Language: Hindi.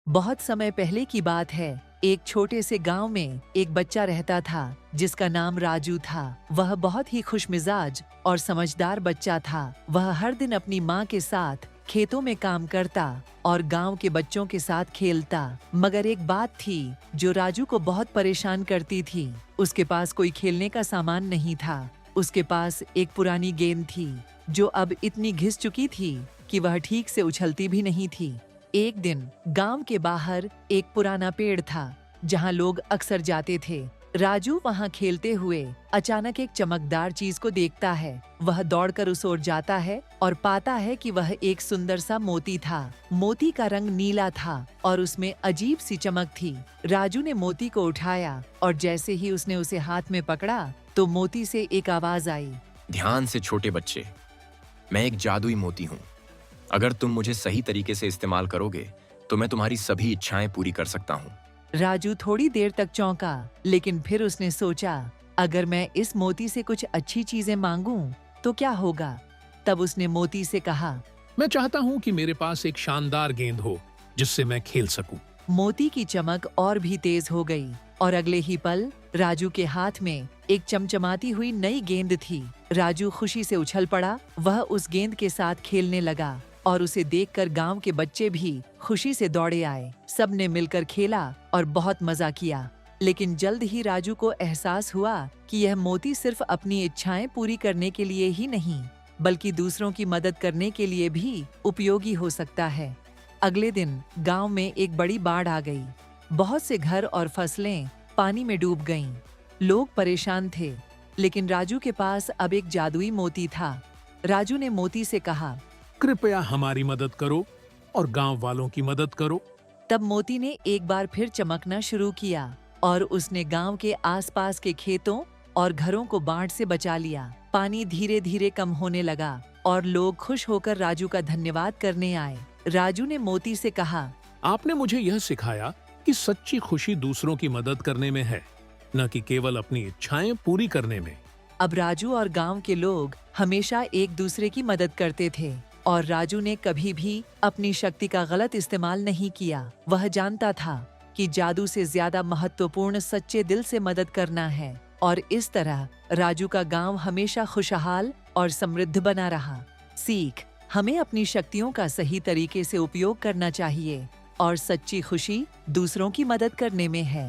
बहुत समय पहले की बात है। एक छोटे से गांव में एक बच्चा रहता था जिसका नाम राजू था। वह बहुत ही खुशमिजाज और समझदार बच्चा था। वह हर दिन अपनी माँ के साथ खेतों में काम करता और गांव के बच्चों के साथ खेलता। मगर एक बात थी जो राजू को बहुत परेशान करती थी। उसके पास कोई खेलने का सामान नहीं था। उसके पास एक पुरानी गेंद थी जो अब इतनी घिस चुकी थी कि वह ठीक से उछलती भी नहीं थी। एक दिन गांव के बाहर एक पुराना पेड़ था जहां लोग अक्सर जाते थे। राजू वहां खेलते हुए अचानक एक चमकदार चीज को देखता है। वह दौड़कर उस ओर जाता है और पाता है कि वह एक सुंदर सा मोती था। मोती का रंग नीला था और उसमें अजीब सी चमक थी। राजू ने मोती को उठाया और जैसे ही उसने उसे हाथ में पकड़ा तो मोती से एक आवाज आई। ध्यान से छोटे बच्चे, मैं एक जादुई मोती हूँ। अगर तुम मुझे सही तरीके से इस्तेमाल करोगे तो मैं तुम्हारी सभी इच्छाएं पूरी कर सकता हूँ। राजू थोड़ी देर तक चौंका, लेकिन फिर उसने सोचा, अगर मैं इस मोती से कुछ अच्छी चीजें मांगूं तो क्या होगा। तब उसने मोती से कहा, मैं चाहता हूँ कि मेरे पास एक शानदार गेंद हो जिससे मैं खेल सकूं। मोती की चमक और भी तेज हो गई और अगले ही पल राजू के हाथ में एक चमचमाती हुई नई गेंद थी। राजू खुशी से उछल पड़ा। वह उस गेंद के साथ खेलने लगा और उसे देखकर गांव के बच्चे भी खुशी से दौड़े आए। सबने मिलकर खेला और बहुत मजा किया। लेकिन जल्द ही राजू को एहसास हुआ कि यह मोती सिर्फ अपनी इच्छाएं पूरी करने के लिए ही नहीं, बल्कि दूसरों की मदद करने के लिए भी उपयोगी हो सकता है। अगले दिन गांव में एक बड़ी बाढ़ आ गई। बहुत से घर और फसलें पानी में डूब गईं। लोग परेशान थे, लेकिन राजू के पास अब एक जादुई मोती था। राजू ने मोती से कहा, कृपया हमारी मदद करो और गांव वालों की मदद करो। तब मोती ने एक बार फिर चमकना शुरू किया और उसने गांव के आसपास के खेतों और घरों को बाढ़ से बचा लिया। पानी धीरे धीरे कम होने लगा और लोग खुश होकर राजू का धन्यवाद करने आए। राजू ने मोती से कहा, आपने मुझे यह सिखाया कि सच्ची खुशी दूसरों की मदद करने में है, न कि केवल अपनी इच्छाएं पूरी करने में। अब राजू और गांव के लोग हमेशा एक दूसरे की मदद करते थे और राजू ने कभी भी अपनी शक्ति का गलत इस्तेमाल नहीं किया। वह जानता था कि जादू से ज्यादा महत्वपूर्ण सच्चे दिल से मदद करना है और इस तरह राजू का गांव हमेशा खुशहाल और समृद्ध बना रहा। सीख, हमें अपनी शक्तियों का सही तरीके से उपयोग करना चाहिए और सच्ची खुशी दूसरों की मदद करने में है।